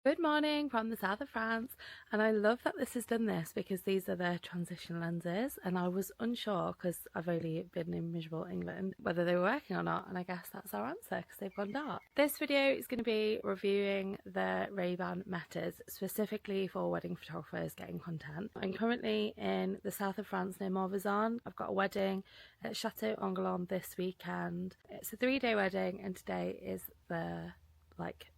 Good morning from the south of France, and I love that this has done this because these are the transition lenses, and I was unsure because I've only been in miserable England whether they were working or not, and I guess that's our answer because they've gone dark. This video is going to be reviewing the RayBan Metas specifically for wedding photographers getting content. I'm currently in the south of France near Morvison. I've got a wedding at Château Engalin this weekend. It's a 3-day wedding, and today is the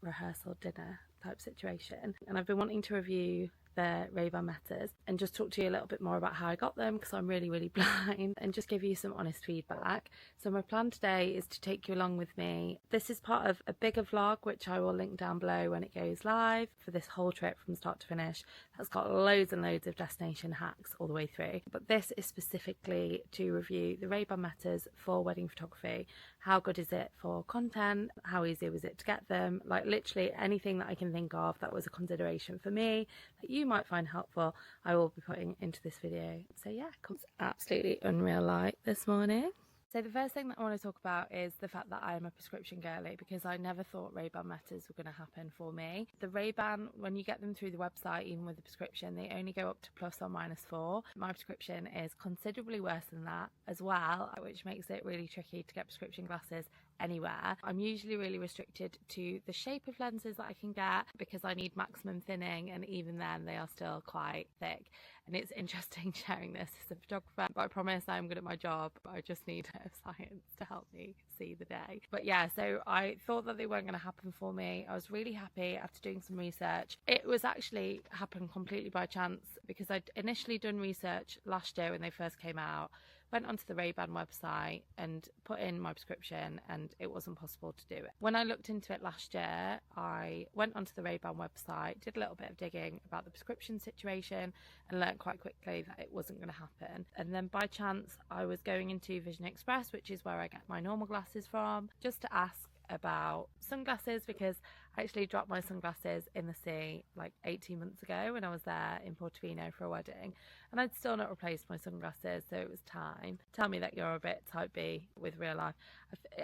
rehearsal dinner type situation, and I've been wanting to review the RayBan Metas and just talk to you a little bit more about how I got them because I'm really blind, and just give you some honest feedback. So my plan today is to take you along with me. This is part of a bigger vlog which I will link down below when it goes live for this whole trip from start to finish. That's got loads and loads of destination hacks all the way through, but this is specifically to review the RayBan Metas for wedding photography. How good is it for content? How easy was it to get them? Like literally anything that I can think of that was a consideration for me that you might find helpful, I will be putting into this video. So yeah, it's absolutely unreal light this morning. So the first thing that I want to talk about is the fact that I am a prescription girly, because I never thought RayBan Metas were going to happen for me. The RayBan, when you get them through the website, even with the prescription, they only go up to +or -4. My prescription is considerably worse than that as well, which makes it really tricky to get prescription glasses anywhere. I'm usually really restricted to the shape of lenses that I can get because I need maximum thinning, and even then they are still quite thick. And it's interesting sharing this as a photographer, but I promise I'm good at my job. I just need science to help me see the day. But yeah, so I thought that they weren't going to happen for me. I was really happy after doing some research. It was actually happened completely by chance because I'd initially done research last year when they first came out. Went onto the RayBan website and put in my prescription, and it wasn't possible to do it. When I looked into it last year, I went onto the RayBan website, did a little bit of digging about the prescription situation, and learned quite quickly that it wasn't going to happen. And then by chance, I was going into Vision Express, which is where I get my normal glasses from, just to ask about sunglasses, because I actually dropped my sunglasses in the sea like 18 months ago when I was there in Portofino for a wedding, and I'd still not replaced my sunglasses, so it was time. Tell me that you're a bit type B with real life.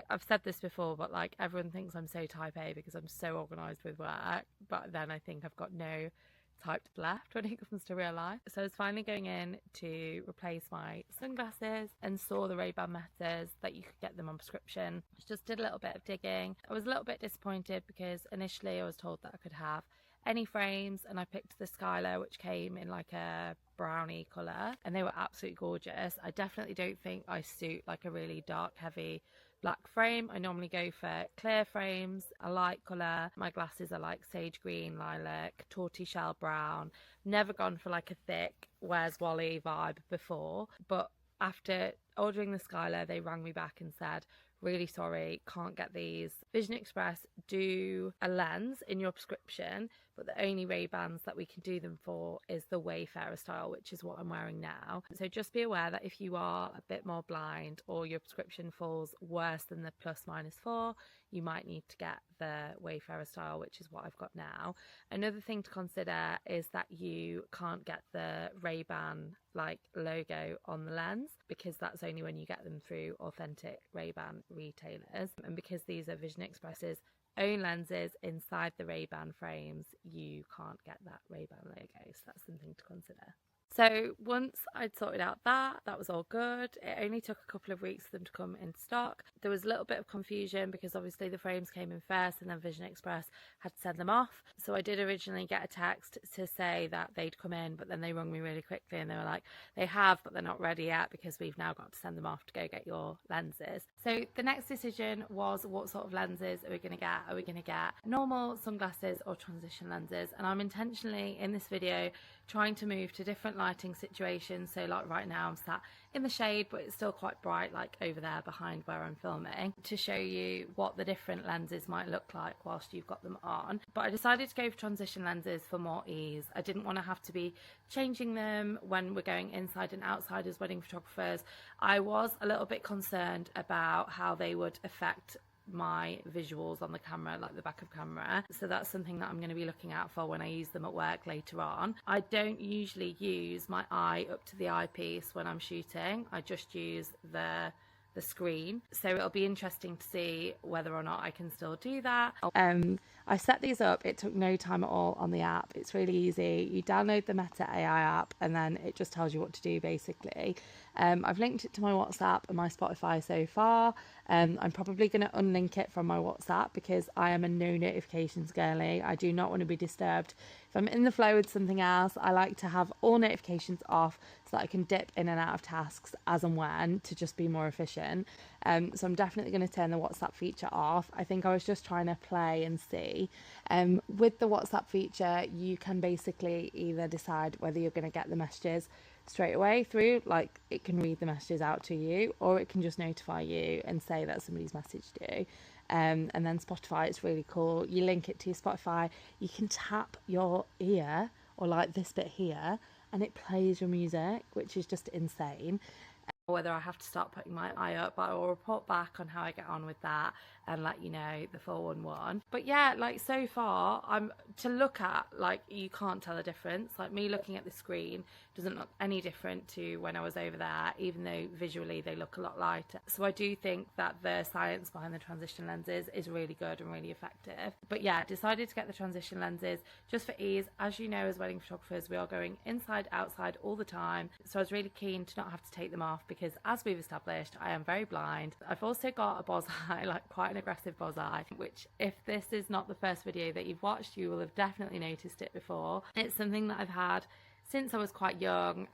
I've said this before, but like everyone thinks I'm so type A because I'm so organised with work, but then I think I've got no typed left when it comes to real life. So I was finally going in to replace my sunglasses and saw the RayBan Metas that you could get them on prescription. Just did a little bit of digging. I was a little bit disappointed because initially I was told that I could have any frames, and I picked the Skylar, which came in like a brownie colour, and they were absolutely gorgeous. I definitely don't think I suit like a really dark heavy black frame. I normally go for clear frames, a light colour. My glasses are like sage green, lilac, tortoiseshell brown. Never gone for like a thick Where's Wally vibe before, but after ordering the Skylar, they rang me back and said, really sorry, can't get these. Vision Express do a lens in your prescription, but the only Ray-Bans that we can do them for is the Wayfarer style, which is what I'm wearing now. So just be aware that if you are a bit more blind or your prescription falls worse than the +/4, you might need to get the Wayfarer style, which is what I've got now. Another thing to consider is that you can't get the Ray-Ban like logo on the lens, because that's only when you get them through authentic Ray-Ban retailers, and because these are Vision Express's own lenses inside the RayBan frames, you can't get that RayBan logo, so that's something to consider. So once I'd sorted out that was all good. It only took a couple of weeks for them to come in stock. There was a little bit of confusion because obviously the frames came in first and then Vision Express had to send them off. So I did originally get a text to say that they'd come in, but then they rung me really quickly and they were like, they have, but they're not ready yet because we've now got to send them off to go get your lenses. So the next decision was, what sort of lenses are we going to get? Are we going to get normal sunglasses or transition lenses? And I'm intentionally in this video trying to move to different lighting situations. So like right now I'm sat in the shade, but it's still quite bright, like over there behind where I'm filming, to show you what the different lenses might look like whilst you've got them on. But I decided to go for transition lenses for more ease. I didn't want to have to be changing them when we're going inside and outside as wedding photographers. I was a little bit concerned about how they would affect my visuals on the camera, like the back of camera, so that's something that I'm going to be looking out for when I use them at work later on. I don't usually use my eye up to the eyepiece when I'm shooting. I just use the screen, so it'll be interesting to see whether or not I can still do that. I set these up, it took no time at all on the app. It's really easy. You download the Meta AI app and then it just tells you what to do basically. I've linked it to my WhatsApp and my Spotify so far. I'm probably going to unlink it from my WhatsApp because I am a no notifications girly. I do not want to be disturbed. If I'm in the flow with something else, I like to have all notifications off so that I can dip in and out of tasks as and when to just be more efficient. So I'm definitely going to turn the WhatsApp feature off. I think I was just trying to play and see. With the WhatsApp feature, you can basically either decide whether you're going to get the messages straight away through, like it can read the messages out to you, or it can just notify you and say that somebody's messaged you. And then Spotify, it's really cool. You link it to your Spotify, you can tap your ear or like this bit here and it plays your music, which is just insane. Whether I have to start putting my eye up, but I will report back on how I get on with that and let you know the 411. But yeah, like so far, I'm to look at, like you can't tell the difference. Like me looking at the screen doesn't look any different to when I was over there, even though visually they look a lot lighter. So I do think that the science behind the transition lenses is really good and really effective. But yeah, decided to get the transition lenses just for ease. As you know, as wedding photographers, we are going inside, outside all the time. So I was really keen to not have to take them off because as we've established, I am very blind. I've also got a boz eye, like quite an aggressive boz eye, which if this is not the first video that you've watched, you will have definitely noticed it before. It's something that I've had since I was quite young,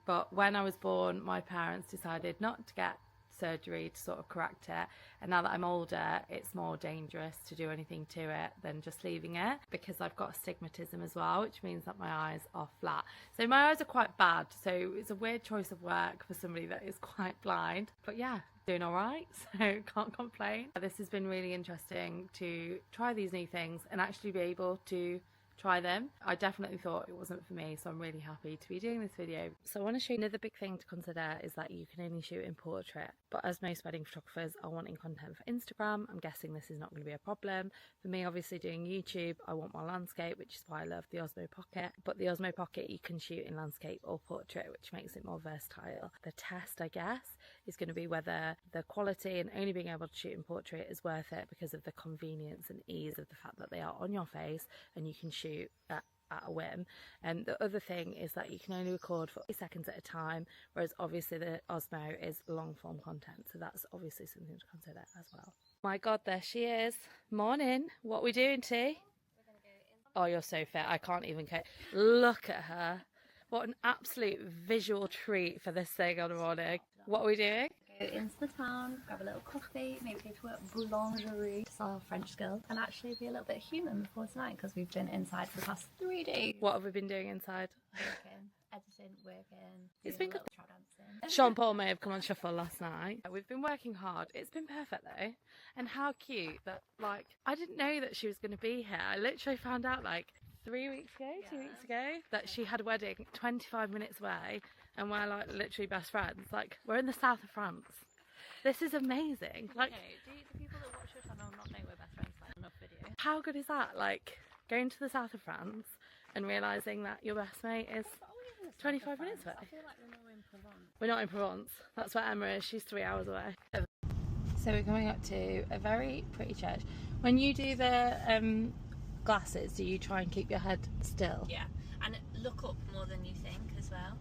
but when I was born, my parents decided not to get surgery to sort of correct it, and now that I'm older, it's more dangerous to do anything to it than just leaving it, because I've got astigmatism as well, which means that my eyes are flat. So my eyes are quite bad, so it's a weird choice of work for somebody that is quite blind, but yeah, doing all right, so can't complain. This has been really interesting to try these new things and actually be able to try them. I definitely thought it wasn't for me, so I'm really happy to be doing this video. So I want to show you another big thing to consider is that you can only shoot in portrait, but as most wedding photographers are wanting content for Instagram, I'm guessing this is not going to be a problem. For me, obviously doing YouTube, I want more landscape, which is why I love the Osmo Pocket, but the Osmo Pocket you can shoot in landscape or portrait, which makes it more versatile. The test, I guess, is going to be whether the quality and only being able to shoot in portrait is worth it because of the convenience and ease of the fact that they are on your face and you can shoot at a whim. And the other thing is that you can only record for 8 seconds at a time, whereas obviously the Osmo is long form content, so that's obviously something to consider as well. My god, there she is. Morning. What are we doing, T? Oh, you're so fit. I can't even cope. Look at her. What an absolute visual treat for this thing on the morning. What are we doing? Go into the town, grab a little coffee, maybe go to a boulangerie, just our French skills, and actually be a little bit human before tonight because we've been inside for the past 3 days. What have we been doing inside? Working, editing, working. It's been good. Trap dancing. Sean Paul may have come on shuffle last night. We've been working hard. It's been perfect though. And how cute that, like, I didn't know that she was going to be here. I literally found out like 3 weeks ago, 2 weeks ago, that she had a wedding 25 minutes away. And we're like literally best friends. Like, we're in the south of France. This is amazing. Like, do the people that watch your channel not know we're best friends by enough video? How good is that? Like, going to the south of France and realising that your best mate is 25 minutes away. I feel like we're more in Provence. We're not in Provence. That's where Emma is. She's 3 hours away. So we're coming up to a very pretty church. When you do the glasses, do you try and keep your head still? Yeah, and look up more than you think as well.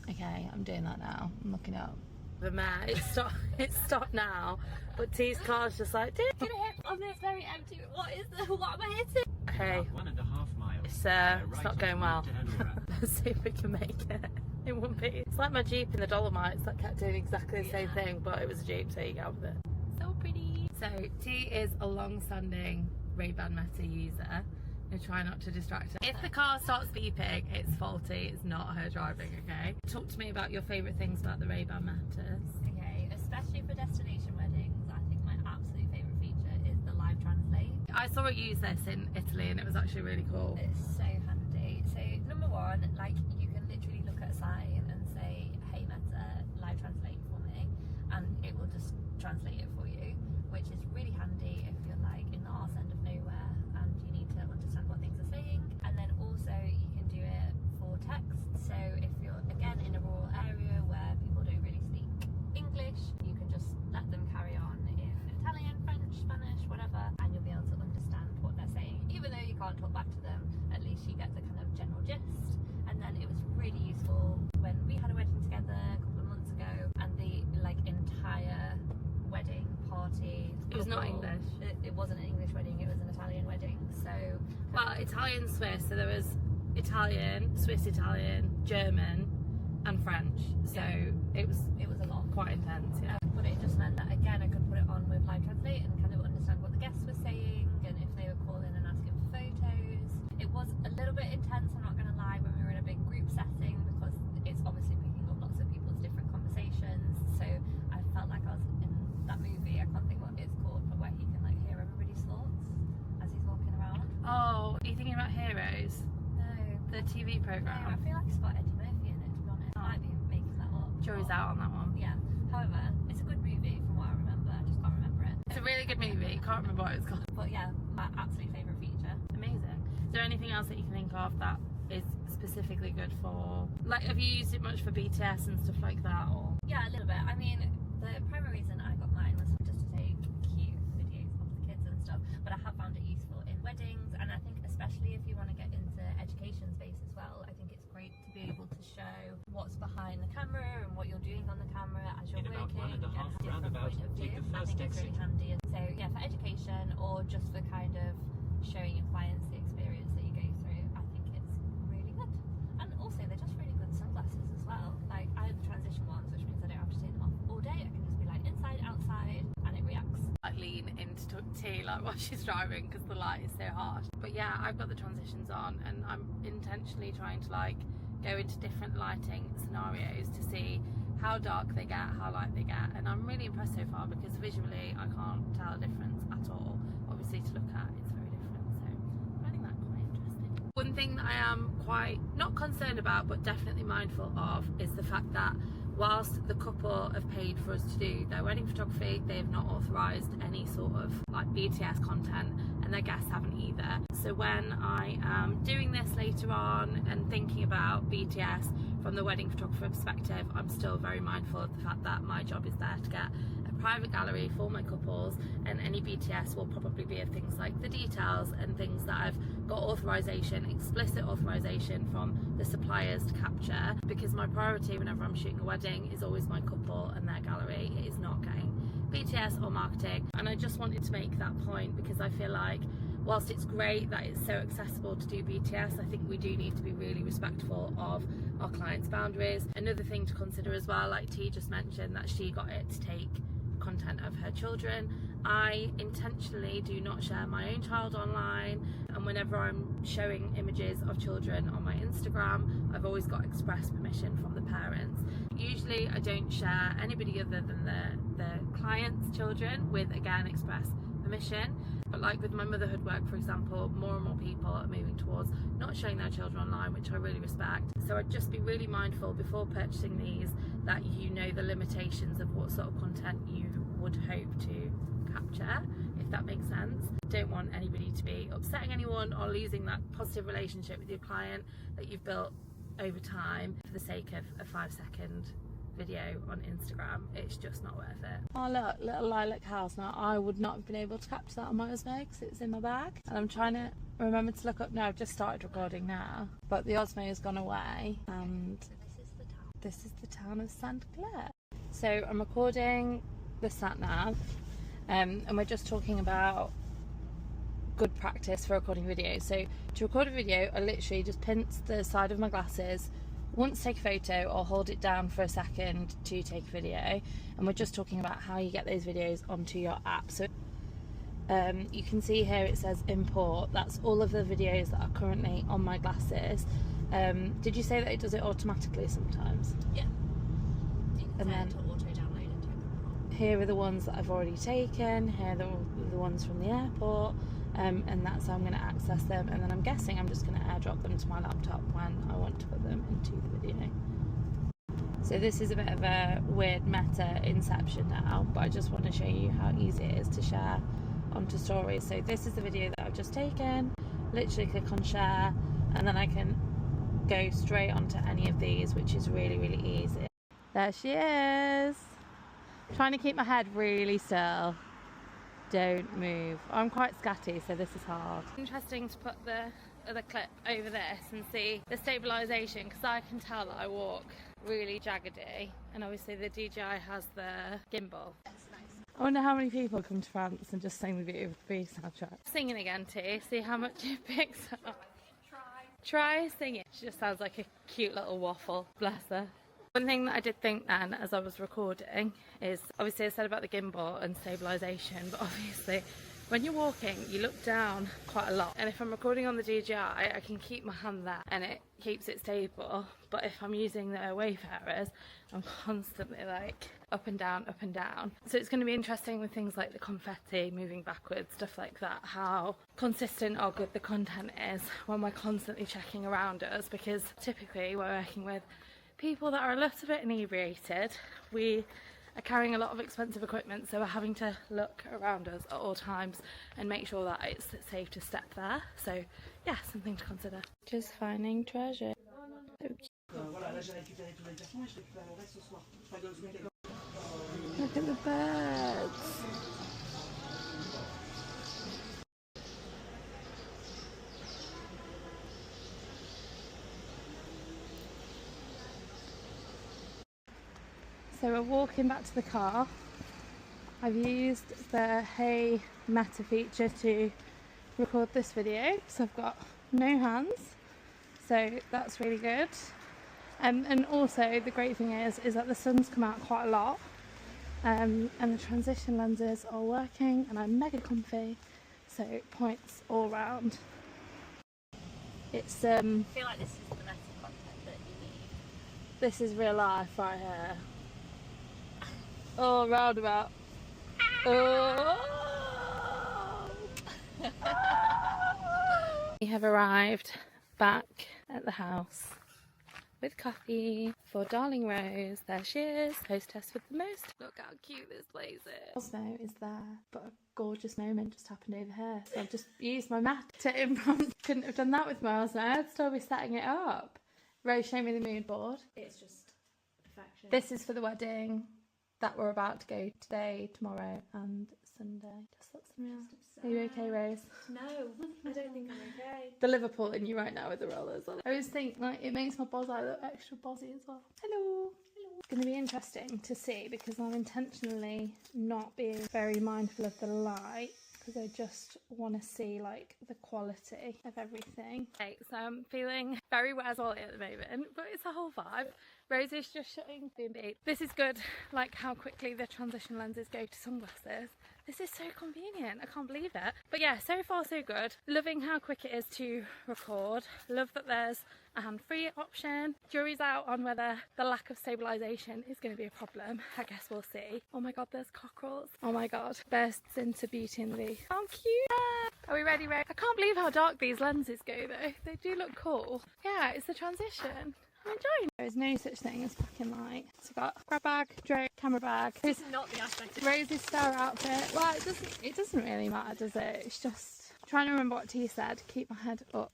Okay, I'm doing that now. I'm looking up. The mare, it's stopped now, but T's car's just like, dude. I'm gonna hit on this very empty. What am I hitting? Hey, 1.5 miles. It's not going well. Let's see if we can make it in one piece. It's like my Jeep in the Dolomites that kept doing exactly the same thing, but it was a Jeep, so you get on with it. So pretty. So T is a long-standing RayBan Meta user. And try not to distract her. If the car starts beeping, it's faulty. It's not her driving, okay? Talk to me about your favourite things about the RayBan Metas. Okay, especially for destination weddings, I think my absolute favourite feature is the live translate. I saw it use this in Italy and it was actually really cool. It's so handy. So number one, like you can literally look at a sign and say, hey Meta, live translate for me, and it will just translate it for you, which is really handy if you're like in the arse end of nowhere and you need to understand what things are saying. And then also you can do it for text. So if you're again in a rural area where people don't really speak English, you can just let them carry on in Italian, French, Spanish, whatever, and you'll be able to understand what they're saying not English. It wasn't an English wedding, it was an Italian wedding. So, well, Italian Swiss, so there was Italian, Swiss Italian, German and French. So it was a lot. Quite intense, yeah. But it just meant that again I could put it on with Live Translate and kind of understand what the guests were saying and if they were calling and asking for photos. It was a little bit intense, I'm not gonna lie, when we were in a big group setting, because it's obviously picking up lots of people's different conversations. So I felt like I was in that movie, I can't think what it's called, but where he can like hear everybody's thoughts as he's walking around. Oh, are you thinking about Heroes? No. The TV programme? No, I feel like it's got Eddie Murphy in it, to be honest. I might be making that up. Jury's out on that one. Yeah. However, it's a good movie from what I remember. I just can't remember it. It's a really good movie. Can't remember what it's called. But yeah, my absolute favourite feature. Amazing. Is there anything else that you can think of that is specifically good for, like, have you used it much for BTS and stuff like that? Or Yeah, a little bit. I mean, the primary reason I got mine was just to take cute videos of the kids and stuff. But I have found it useful in weddings, and I think especially if you want to get into education space as well, I think it's great to be able to show what's behind the camera and what you're doing on the camera as you're working and have a different point of view. I think it's really handy. And so yeah, for education or just for kind of showing your clients the experience that you go through, I think it's really good. And also they're just really good sunglasses as well. Like I have the transition ones, which means I don't have to take them off all day. I can just be like inside, outside, and it reacts. I lean into tea like while she's driving because the light is so harsh. But yeah, I've got the transitions on and I'm intentionally trying to like go into different lighting scenarios to see how dark they get, how light they get, and I'm really impressed so far because visually I can't tell a difference at all. Obviously to look at it's very different, so I'm finding that quite interesting. One thing that I am quite not concerned about but definitely mindful of is the fact that whilst the couple have paid for us to do their wedding photography, they have not authorised any sort of like BTS content, and their guests haven't either. So when I am doing this later on and thinking about BTS from the wedding photographer perspective, I'm still very mindful of the fact that my job is there to get a private gallery for my couples, and any BTS will probably be of things like the details and things that I've got authorization, explicit authorization from the suppliers to capture, because my priority whenever I'm shooting a wedding is always my couple and their gallery. It is not getting BTS or marketing. And I just wanted to make that point because I feel like whilst it's great that it's so accessible to do BTS, I think we do need to be really respectful of our clients' boundaries. Another thing to consider as well, like T just mentioned, that she got it to take content of her children. I intentionally do not share my own child online, and whenever I'm showing images of children on my Instagram, I've always got express permission from the parents. Usually I don't share anybody other than the client's children with, again, express permission. But like with my motherhood work, for example, more and more people are moving towards not showing their children online, which I really respect. So I'd just be really mindful before purchasing these that you know the limitations of what sort of content you would hope to capture, if that makes sense. Don't want anybody to be upsetting anyone or losing that positive relationship with your client that you've built over time for the sake of a 5-second video on Instagram. It's just not worth it. Oh look, little lilac house. Now I would not have been able to capture that on my Osmo because it's in my bag, and I'm trying to remember to look up. No, I've just started recording now, but the Osmo has gone away, and this is the town of St. Clair. So I'm recording the sat nav, and we're just talking about good practice for recording videos. So to record a video, I literally just pinch the side of my glasses once, take a photo, or hold it down for a second to take a video. And we're just talking about how you get those videos onto your app. So you can see here it says import. That's all of the videos that are currently on my glasses. Did you say that it does it automatically sometimes? Yeah. And then auto download it. Here are the ones that I've already taken. Here are the ones from the airport. And that's how I'm going to access them, and then I'm guessing I'm just going to airdrop them to my laptop when I want to put them into the video. So this is a bit of a weird meta inception now, but I just want to show you how easy it is to share onto stories. So this is the video that I've just taken. Literally click on share, and then I can go straight onto any of these, which is really, really easy. There she is. Trying to keep my head really still. Don't move. I'm quite scatty, so this is hard. Interesting to put the other clip over this and see the stabilisation, because I can tell that I walk really jaggedy, and obviously the DJI has the gimbal. That's nice. I wonder how many people come to France and just sing the Beauty of the Beast soundtrack. Singing again too, see how much it picks up. Try singing. She just sounds like a cute little waffle, bless her. One thing that I did think then as I was recording is, obviously I said about the gimbal and stabilisation, but obviously when you're walking you look down quite a lot, and if I'm recording on the DJI I can keep my hand there and it keeps it stable, but if I'm using the Wayfarers I'm constantly like up and down, so it's going to be interesting with things like the confetti moving backwards, stuff like that, how consistent or good the content is when we're constantly checking around us, because typically we're working with people that are a little bit inebriated. We are carrying a lot of expensive equipment, so we're having to look around us at all times and make sure that it's safe to step there. So yeah, something to consider. Just finding treasure. Look at the birds. So we're walking back to the car. I've used the Hey Meta feature to record this video, so I've got no hands, so that's really good. And also the great thing is that the sun's come out quite a lot, and the transition lenses are working and I'm mega comfy, so it points all round. It's I feel like this is the meta content that you need. This is real life right here. Oh, roundabout. Oh. We have arrived back at the house with coffee for darling Rose. There she is, hostess with the most. Look how cute this place is. Osmo is there, but a gorgeous moment just happened over here. So I've just used my mat to impromptu. Couldn't have done that with my Osmo. I'd still be setting it up. Rose, show me the mood board. It's just perfection. This is for the wedding that we're about to go today, tomorrow and Sunday. Just lots of real. Are you okay, Rose? No, I don't think I'm okay. The Liverpool in you right now with the rollers on. I always think like it makes my boss eye look extra bossy as well. Hello. It's going to be interesting to see because I'm intentionally not being very mindful of the light because I just want to see like the quality of everything. Okay, so I'm feeling very Wazolly at the moment, but it's a whole vibe. Rose is just shutting B&B. This is good, like how quickly the transition lenses go to sunglasses. This is so convenient, I can't believe it. But yeah, so far so good. Loving how quick it is to record. Love that there's a hand-free option. Jury's out on whether the lack of stabilisation is going to be a problem. I guess we'll see. Oh my god, there's cockerels. Oh my god, bursts into Beauty and the Beast. How cute! Are we ready, Ray? I can't believe how dark these lenses go though. They do look cool. Yeah, it's the transition. I'm enjoying it. There's no such thing as packing light. So we've got grab bag, drone, camera bag. This is not the aesthetic. Rose's star outfit. Well, it doesn't really matter, does it? It's just trying to remember what T said. Keep my head up.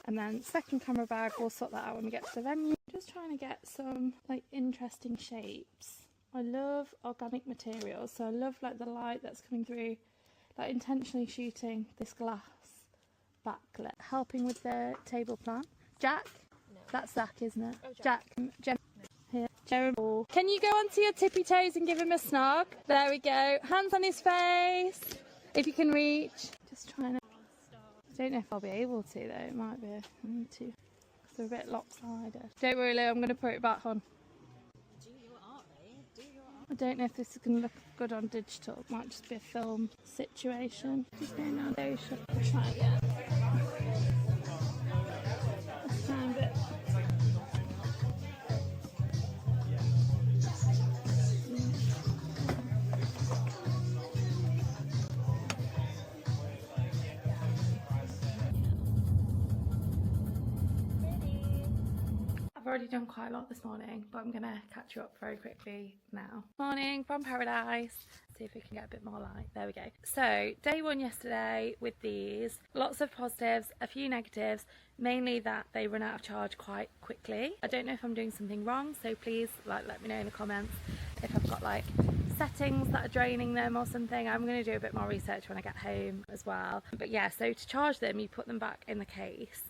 And then second camera bag, we'll sort that out when we get to the venue. Just trying to get some like interesting shapes. I love organic materials, so I love like the light that's coming through. Like intentionally shooting this glass backlit. Helping with the table plan. Jack? No. That's Zach, isn't it? Oh, Jack. Jem. Here. Jeremy. Can you go onto your tippy toes and give him a snog? There we go. Hands on his face. If you can reach. Just trying to. I don't know if I'll be able to though. It might be too. Because they're a bit lopsided. Don't worry, Lou. I'm going to put it back on. Do your art, Ray. Do your art. I don't know if this is going to look good on digital. It might just be a film situation. Just going down there. Let's try again. Let's try a bit. I've already done quite a lot this morning, but I'm going to catch you up very quickly now. Morning from paradise. See if we can get a bit more light. There we go. So day one yesterday with these. Lots of positives, a few negatives, mainly that they run out of charge quite quickly. I don't know if I'm doing something wrong, so please let me know in the comments if I've got like settings that are draining them or something. I'm going to do a bit more research when I get home as well. But yeah, so to charge them, you put them back in the case.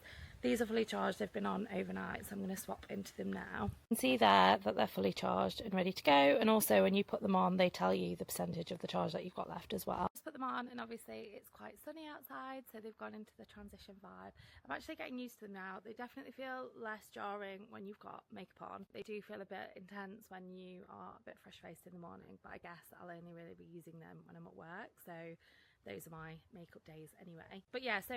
These are fully charged, they've been on overnight, so I'm going to swap into them now. You can see there that they're fully charged and ready to go, and also when you put them on they tell you the percentage of the charge that you've got left as well. Just put them on, and obviously it's quite sunny outside, so they've gone into the transition vibe. I'm actually getting used to them now. They definitely feel less jarring when you've got makeup on. They do feel a bit intense when you are a bit fresh faced in the morning, but I guess I'll only really be using them when I'm at work, so those are my makeup days anyway. But yeah, so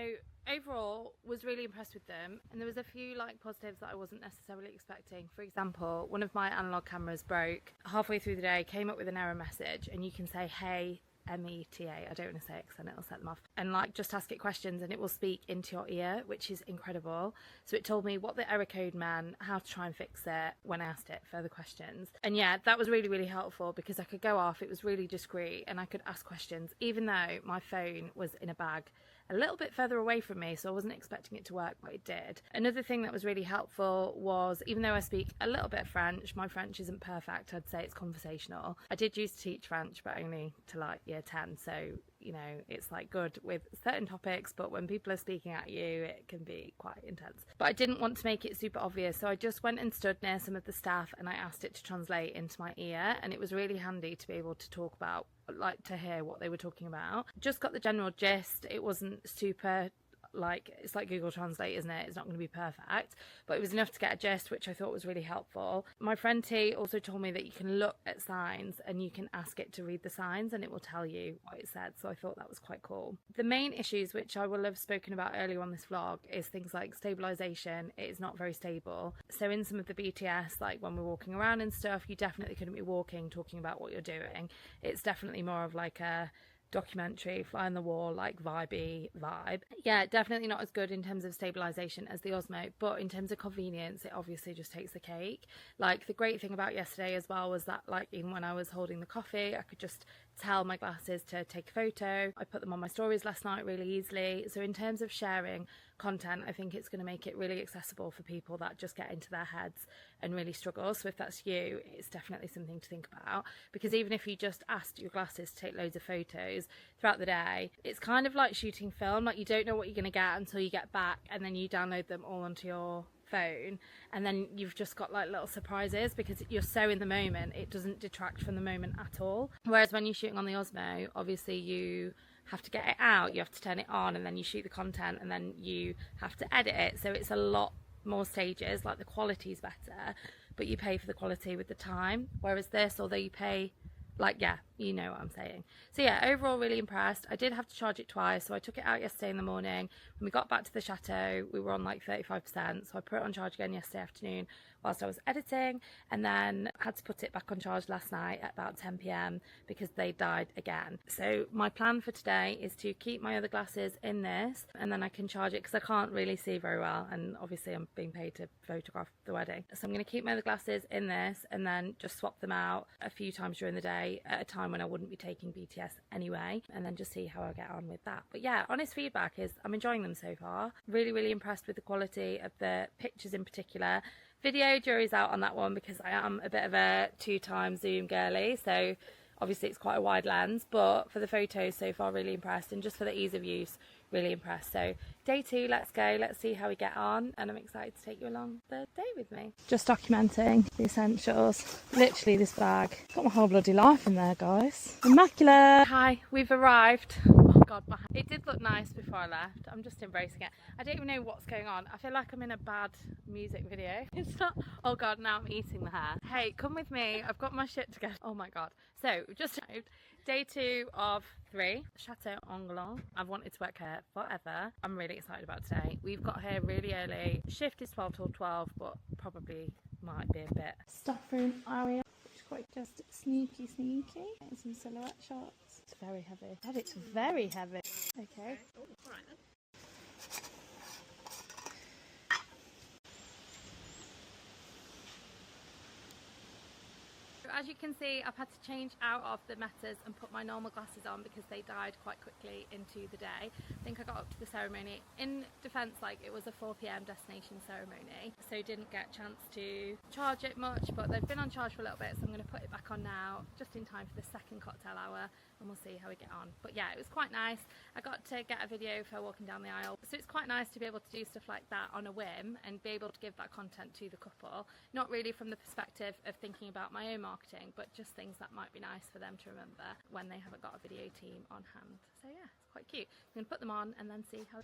overall was really impressed with them, and there was a few like positives that I wasn't necessarily expecting. For example, one of my analog cameras broke halfway through the day, came up with an error message, and you can say hey META, I don't want to say it because then it'll set them off, and like just ask it questions and it will speak into your ear, which is incredible. So it told me what the error code meant, how to try and fix it when I asked it further questions. And yeah, that was really, really helpful because I could go off, it was really discreet, and I could ask questions even though my phone was in a bag a little bit further away from me, so I wasn't expecting it to work, but it did. Another thing that was really helpful was, even though I speak a little bit of French, my French isn't perfect, I'd say it's conversational. I did used to teach French, but only to like year 10, so you know, it's like good with certain topics, but when people are speaking at you, it can be quite intense. But I didn't want to make it super obvious, so I just went and stood near some of the staff and I asked it to translate into my ear, and it was really handy to be able to talk about, like to hear what they were talking about. Just got the general gist. It wasn't super like, it's like Google Translate, isn't it? It's not going to be perfect, but it was enough to get a gist, which I thought was really helpful. My friend T also told me that you can look at signs and you can ask it to read the signs and it will tell you what it said, so I thought that was quite cool. The main issues, which I will have spoken about earlier on this vlog, is things like stabilization. It is not very stable. So in some of the BTS, like when we're walking around and stuff, you definitely couldn't be walking talking about what you're doing. It's definitely more of like a documentary, fly on the wall, like vibey vibe. Yeah, definitely not as good in terms of stabilization as the Osmo, but in terms of convenience, it obviously just takes the cake. Like the great thing about yesterday as well was that, like, even when I was holding the coffee, I could just tell my glasses to take a photo. I put them on my stories last night really easily. So in terms of sharing content, I think it's going to make it really accessible for people that just get into their heads and really struggle. So if that's you, it's definitely something to think about, because even if you just asked your glasses to take loads of photos throughout the day, it's kind of like shooting film. Like, you don't know what you're going to get until you get back, and then you download them all onto your phone, and then you've just got like little surprises because you're so in the moment. It doesn't detract from the moment at all. Whereas when you're shooting on the Osmo, obviously you have to get it out, you have to turn it on, and then you shoot the content, and then you have to edit it. So it's a lot more stages. Like, the quality is better, but you pay for the quality with the time. Whereas this, although you pay, like, yeah, you know what I'm saying. So yeah, overall really impressed. I did have to charge it twice, so I took it out yesterday in the morning. When we got back to the chateau, we were on like 35%, so I put it on charge again yesterday afternoon whilst I was editing, and then had to put it back on charge last night at about 10 p.m. because they died again. So my plan for today is to keep my other glasses in this, and then I can charge it because I can't really see very well, and obviously I'm being paid to photograph the wedding. So I'm going to keep my other glasses in this and then just swap them out a few times during the day at a time when I wouldn't be taking BTS anyway, and then just see how I get on with that. But yeah, honest feedback is I'm enjoying them so far. Really, really impressed with the quality of the pictures in particular. Video, jury's out on that one because I am a bit of a 2x zoom girly, so obviously it's quite a wide lens, but for the photos so far really impressed, and just for the ease of use really impressed. So day 2, let's go, let's see how we get on, and I'm excited to take you along the day with me. Just documenting the essentials. Literally this bag, got my whole bloody life in there, guys. Immaculate. Hi, we've arrived. Oh god, it did look nice before I left. I'm just embracing it. I don't even know what's going on. I feel like I'm in a bad music video. It's not. Oh god, now I'm eating the hair. Hey, come with me, I've got my shit together. Oh my god. So we've just arrived. Day 2 of 3, Château Engalin. I've wanted to work here forever. I'm really excited about today. We've got here really early. Shift is 12 till 12, but probably might be a bit. Stuff room area, which is quite just sneaky. And some silhouette shots. It's very heavy. God, it's very heavy. Okay. Oh, all right then. as you can see, I've had to change out of the Metas and put my normal glasses on because they died quite quickly into the day. I think I got up to the ceremony. In defence, like, it was a 4 p.m. destination ceremony, so didn't get a chance to charge it much, but they've been on charge for a little bit, so I'm going to put it back on now, just in time for the second cocktail hour, and we'll see how we get on. But yeah, it was quite nice. I got to get a video of her walking down the aisle, so it's quite nice to be able to do stuff like that on a whim and be able to give that content to the couple, not really from the perspective of thinking about my own marketing, but just things that might be nice for them to remember when they haven't got a video team on hand. So yeah, it's quite cute. I'm going to put them on and then see how.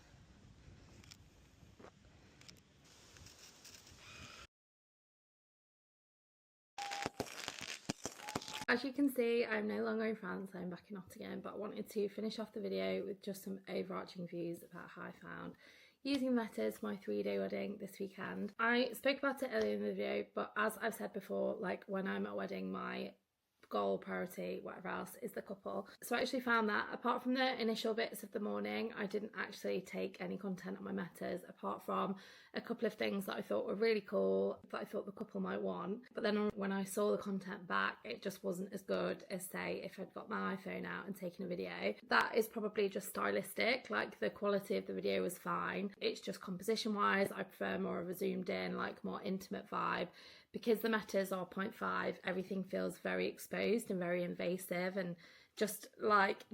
As you can see, I'm no longer in France, I'm back in Nottingham, but I wanted to finish off the video with just some overarching views about how I found using Metas for my 3-day wedding this weekend. I spoke about it earlier in the video, but as I've said before, like, when I'm at a wedding, my goal, priority, whatever else, is the couple. So I actually found that apart from the initial bits of the morning, I didn't actually take any content on my Metas apart from a couple of things that I thought were really cool that I thought the couple might want. But then when I saw the content back, it just wasn't as good as, say, if I'd got my iPhone out and taken a video. That is probably just stylistic, like the quality of the video was fine. It's just composition wise, I prefer more of a zoomed in, like more intimate vibe. Because the Metas are 0.5, everything feels very exposed and very invasive and just like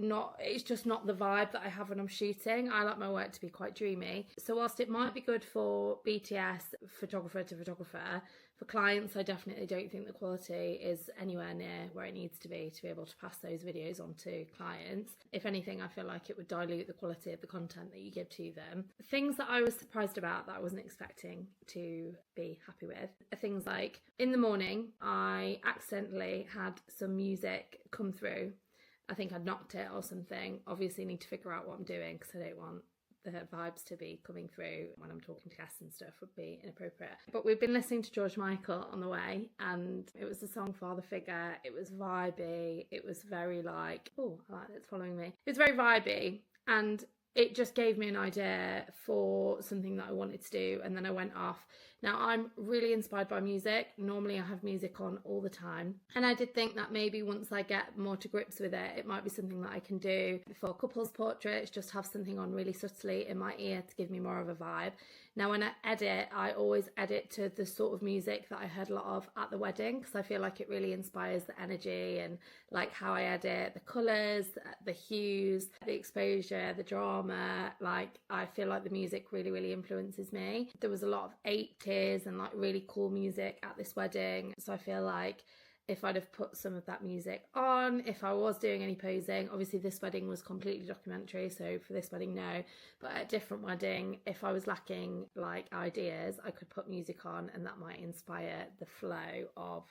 it's just not the vibe that I have when I'm shooting. I like my work to be quite dreamy. So whilst it might be good for BTS, photographer to photographer, for clients, I definitely don't think the quality is anywhere near where it needs to be able to pass those videos on to clients. If anything, I feel like it would dilute the quality of the content that you give to them. Things that I was surprised about that I wasn't expecting to be happy with are things like, in the morning, I accidentally had some music come through. I think I'd knocked it or something. Obviously need to figure out what I'm doing because I don't want the vibes to be coming through when I'm talking to guests and stuff, would be inappropriate. But we've been listening to George Michael on the way, and it was the song Father Figure. It was vibey. It was very like, oh, I like that it's following me. It was very vibey, and it just gave me an idea for something that I wanted to do, and then I went off. Now, I'm really inspired by music. Normally I have music on all the time, and I did think that maybe once I get more to grips with it, it might be something that I can do for couples portraits, just have something on really subtly in my ear to give me more of a vibe. Now, when I edit, I always edit to the sort of music that I heard a lot of at the wedding, because I feel like it really inspires the energy and like how I edit, the colours, the hues, the exposure, the drama. Like, I feel like the music really, really influences me. There was a lot of 80s and like really cool music at this wedding, so I feel like if I'd have put some of that music on, if I was doing any posing, obviously this wedding was completely documentary, so for this wedding, no. But at a different wedding, if I was lacking like ideas, I could put music on and that might inspire the flow of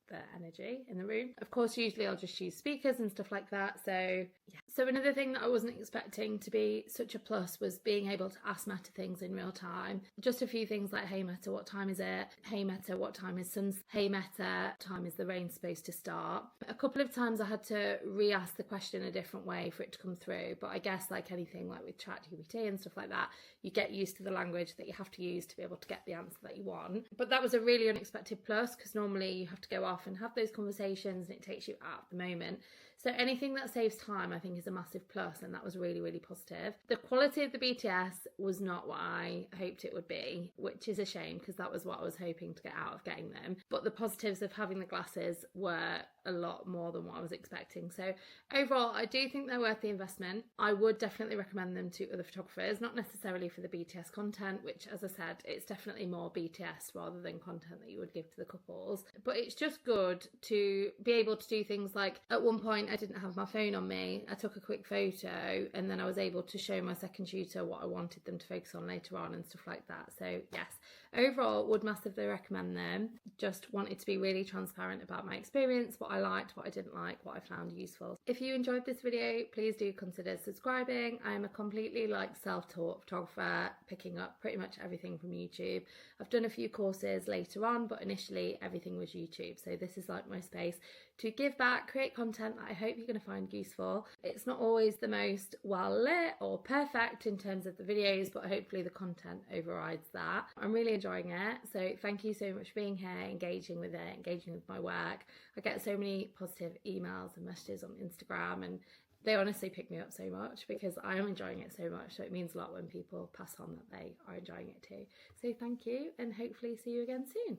the energy in the room. Of course, usually I'll just use speakers and stuff like that. So yeah. So another thing that I wasn't expecting to be such a plus was being able to ask Meta things in real time. Just a few things like, hey Meta, what time is it? Hey Meta, what time is sunset? Hey Meta, what time is the rain supposed to start? A couple of times I had to re-ask the question a different way for it to come through, but I guess like anything like with ChatGPT and stuff like that, you get used to the language that you have to use to be able to get the answer that you want. But that was a really unexpected plus, because normally you have to go off and have those conversations and it takes you out of the moment. So anything that saves time, I think, is a massive plus, and that was really, really positive. The quality of the BTS was not what I hoped it would be, which is a shame because that was what I was hoping to get out of getting them. But the positives of having the glasses were a lot more than what I was expecting. So overall, I do think they're worth the investment. I would definitely recommend them to other photographers, not necessarily for the BTS content, which, as I said, it's definitely more BTS rather than content that you would give to the couples. But it's just good to be able to do things like, at one point I didn't have my phone on me. I took a quick photo and then I was able to show my second shooter what I wanted them to focus on later on and stuff like that. So yes, overall would massively recommend them. Just wanted to be really transparent about my experience, what I liked, what I didn't like, what I found useful. If you enjoyed this video, please do consider subscribing. I am a completely self-taught photographer, picking up pretty much everything from YouTube. I've done a few courses later on, but initially everything was YouTube. So this is like my space to give back, create content that I hope you're going to find useful. It's not always the most well lit or perfect in terms of the videos, but hopefully the content overrides that. I'm really enjoying it, so thank you so much for being here, engaging with it, engaging with my work. I get so many positive emails and messages on Instagram, and they honestly pick me up so much because I am enjoying it so much. So it means a lot when people pass on that they are enjoying it too. So thank you, and hopefully see you again soon.